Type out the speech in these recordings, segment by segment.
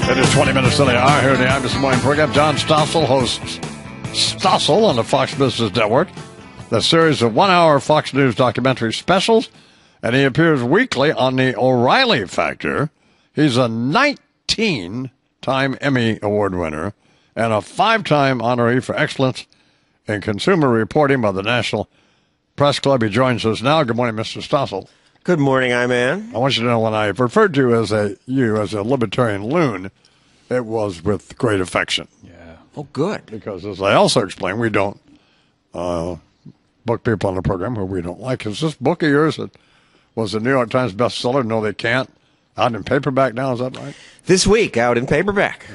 It is 20 minutes to the hour here in the Imus Morning Program. John Stossel hosts Stossel on the Fox Business Network, the series of one-hour Fox News documentary specials, and he appears weekly on the O'Reilly Factor. He's a 19-time Emmy Award winner and a 5-time honoree for excellence in consumer reporting by the National Press Club. He joins us now. Good morning, Mr. Stossel. Good morning, I want you to know when I referred to you as a libertarian loon, it was with great affection. Yeah. Oh, good. Because as I also explained, we don't book people on the program who we don't like. Is this book of yours that was a New York Times bestseller? No, They Can't. Out in paperback now, is that right? This week, out in paperback.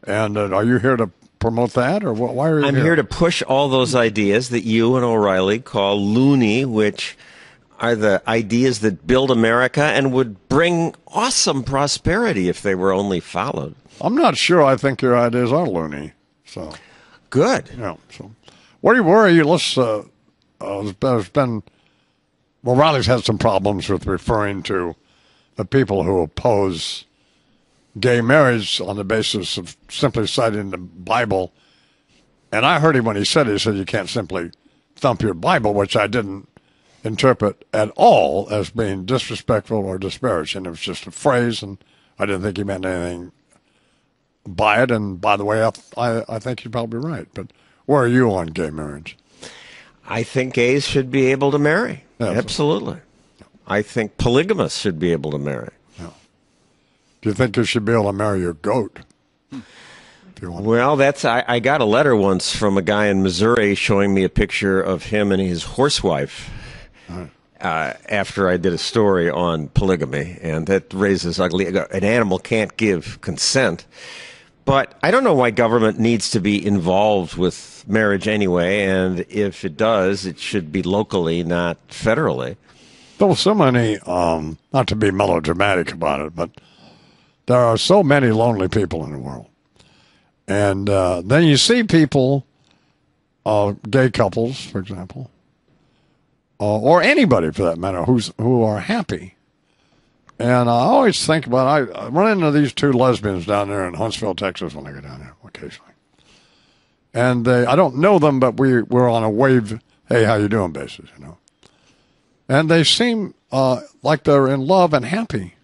Yeah. And are you here to promote that, or what? Why are you I'm here to push all those ideas that you and O'Reilly call loony, which are the ideas that build America and would bring awesome prosperity if they were only followed. I'm not sure I think your ideas are loony. So good. Yeah. So where are you? Let's. There's been. Well, O'Reilly's had some problems with referring to the people who oppose gay marriage on the basis of simply citing the Bible. And I heard him when he said you can't simply thump your Bible, which I didn't interpret at all as being disrespectful or disparaging. It was just a phrase, and I didn't think he meant anything by it. And by the way, I think you're probably right. But where are you on gay marriage? I think gays should be able to marry. Yeah, absolutely. I think polygamists should be able to marry. Yeah. Do you think you should be able to marry your goat? Well, I got a letter once from a guy in Missouri showing me a picture of him and his horsewife. After I did a story on polygamy, and that raises ugly. An animal can't give consent, but I don't know why government needs to be involved with marriage anyway. And if it does, it should be locally, not federally. There were so many, not to be melodramatic about it, but there are so many lonely people in the world, and then you see people, gay couples, for example. Or anybody for that matter, who are happy. And I always think about, I run into these two lesbians down there in Huntsville, Texas, when I go down there occasionally. And I don't know them, but we're on a wave, hey, how you doing basis, you know. And they seem like they're in love and happy.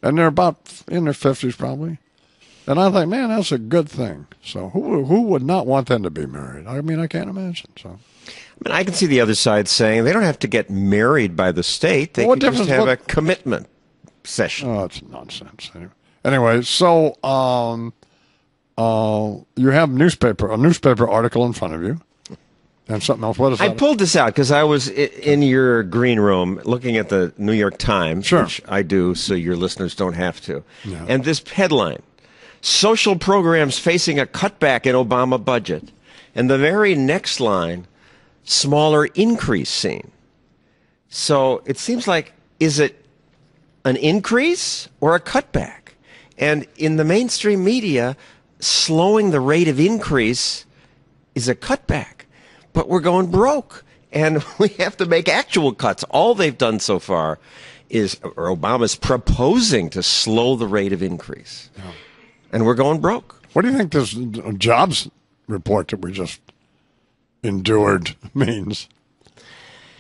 And they're about in their 50s probably. And I think, man, that's a good thing. So who would not want them to be married? I mean, I can't imagine, so. I mean, I can see the other side saying they don't have to get married by the state. They can just have a commitment session. Oh, that's nonsense. Anyway, so you have a newspaper article in front of you, and something else. What is that? I pulled this out because I was in your green room looking at the New York Times, which I do so your listeners don't have to. Yeah. And this headline, social programs facing a cutback in Obama budget. And the very next line, smaller increase seen. So it seems like, is it an increase or a cutback? And in the mainstream media, slowing the rate of increase is a cutback. But we're going broke, and we have to make actual cuts. All they've done so far is, or Obama's proposing to slow the rate of increase. Yeah. And we're going broke. What do you think this jobs report that we just endured means?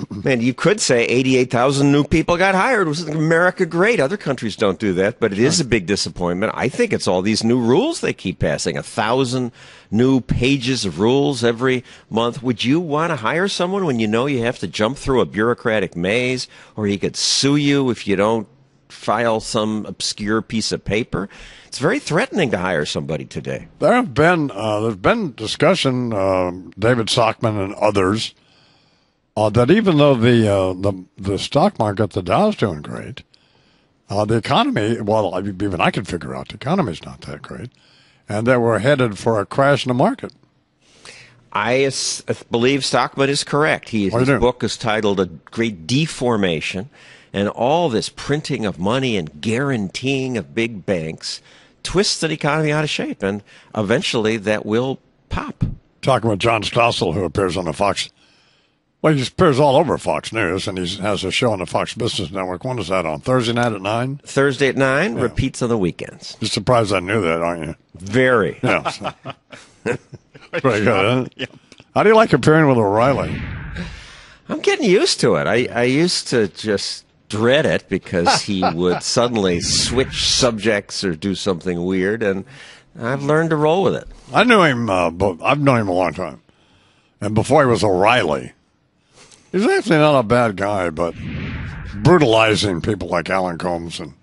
Man, you could say 88,000 new people got hired. Was America great? Other countries don't do that, but it is a big disappointment. I think it's all these new rules they keep passing. 1,000 new pages of rules every month. Would you want to hire someone when you know you have to jump through a bureaucratic maze, or he could sue you if you don't file some obscure piece of paper? It's very threatening to hire somebody today. There's been discussion, David Stockman and others, that even though the stock market, the Dow's doing great, the economy, well, even I can figure out the economy's not that great, and that we're headed for a crash in the market. I believe Stockman is correct. His book is titled A Great Deformation, and all this printing of money and guaranteeing of big banks twists the economy out of shape, and eventually that will pop. Talking with John Stossel, who appears on the Fox Well, he appears all over Fox News, and he has a show on the Fox Business Network. When is that on? Thursday night at 9? Thursday at 9, repeats on the weekends. You're surprised I knew that, aren't you? Very. Yeah. So. Pretty good, huh? Yep. How do you like appearing with O'Reilly? I'm getting used to it. I used to just dread it because he would suddenly switch subjects or do something weird, and I've learned to roll with it. I knew him, but I've known him a long time. And before he was O'Reilly, he's actually not a bad guy, but brutalizing people like Alan Combs and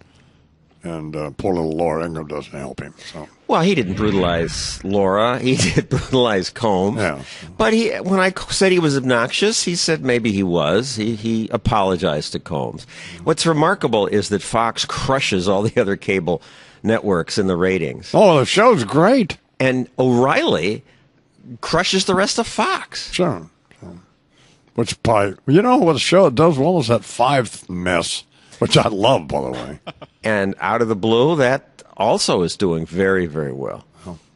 poor little Laura Ingraham doesn't help him. So. Well, he didn't brutalize Laura. He did brutalize Combs. Yeah. But when I said he was obnoxious, he said maybe he was. He apologized to Combs. What's remarkable is that Fox crushes all the other cable networks in the ratings. Oh, the show's great. And O'Reilly crushes the rest of Fox. Sure. Which probably, what the show does well is that 5 mess, which I love, by the way. And out of the blue, that also is doing very, very well.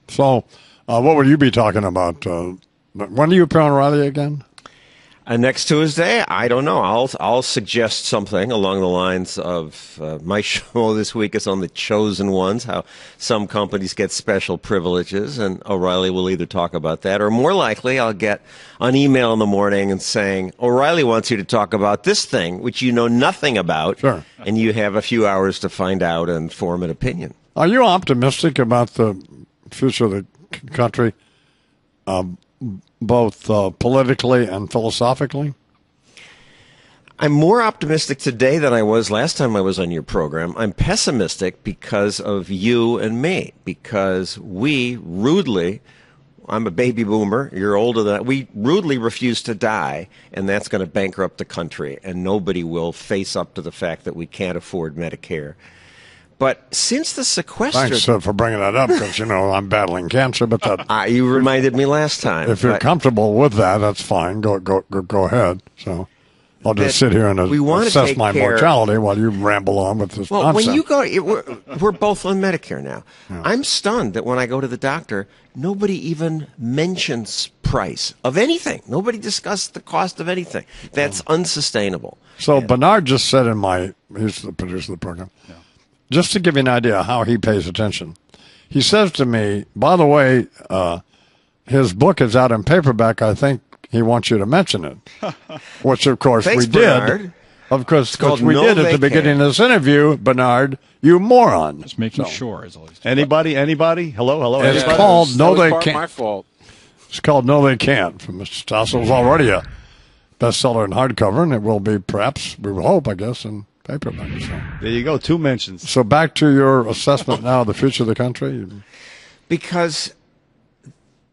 So, what would you be talking about? When do you appear on O'Reilly again? Next Tuesday, I don't know. I'll suggest something along the lines of my show this week is on the chosen ones, how some companies get special privileges, and O'Reilly will either talk about that, or more likely I'll get an email in the morning and saying, O'Reilly wants you to talk about this thing, which you know nothing about, sure. And you have a few hours to find out and form an opinion. Are you optimistic about the future of the country? Both politically and philosophically? I'm more optimistic today than I was last time I was on your program. I'm pessimistic because of you and me, because I'm a baby boomer, you're older than that, we rudely refuse to die, and that's going to bankrupt the country, and nobody will face up to the fact that we can't afford Medicare. But since the sequester... Thanks for bringing that up, because, I'm battling cancer, but that... you reminded me last time. If you're comfortable with that, that's fine. Go ahead. So I'll just sit here and assess my mortality while you ramble on with this nonsense. When you go... We're both on Medicare now. Yeah. I'm stunned that when I go to the doctor, nobody even mentions price of anything. Nobody discussed the cost of anything. That's unsustainable. So Bernard just said he's the producer of the program, just to give you an idea how he pays attention. He says to me, by the way, his book is out in paperback. I think he wants you to mention it, which, of course, we Bernard. did. Of course, we did at the beginning of this interview, Bernard, you moron. Just making sure. Is always Anybody? Hello? It's called No They Can't. My fault. It's called No They Can't from Mr. Stossel. It's already a bestseller in hardcover, and it will be, perhaps, we will hope, I guess, in paperback. So. There you go, 2 mentions. So back to your assessment now of the future of the country. Because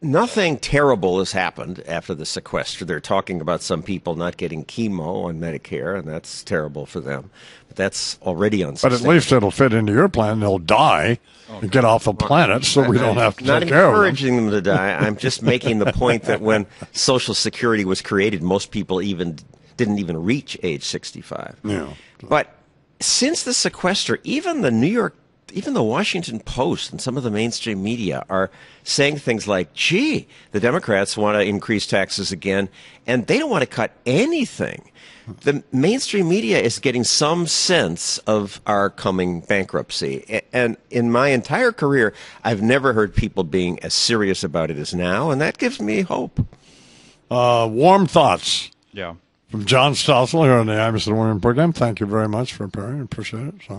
nothing terrible has happened after the sequester. They're talking about some people not getting chemo on Medicare, and that's terrible for them. But that's already unsustainable. But at least it'll fit into your plan. They'll die and get off the planet, so we don't have to take care of them. Not encouraging them to die. I'm just making the point that when Social Security was created, most people didn't even reach age 65. Yeah. But since the sequester, even the Washington Post and some of the mainstream media are saying things like, gee, the Democrats want to increase taxes again, and they don't want to cut anything. The mainstream media is getting some sense of our coming bankruptcy. And in my entire career, I've never heard people being as serious about it as now, and that gives me hope. Warm thoughts. Yeah. From John Stossel here on the Imus and William program. Thank you very much for appearing. Appreciate it. So.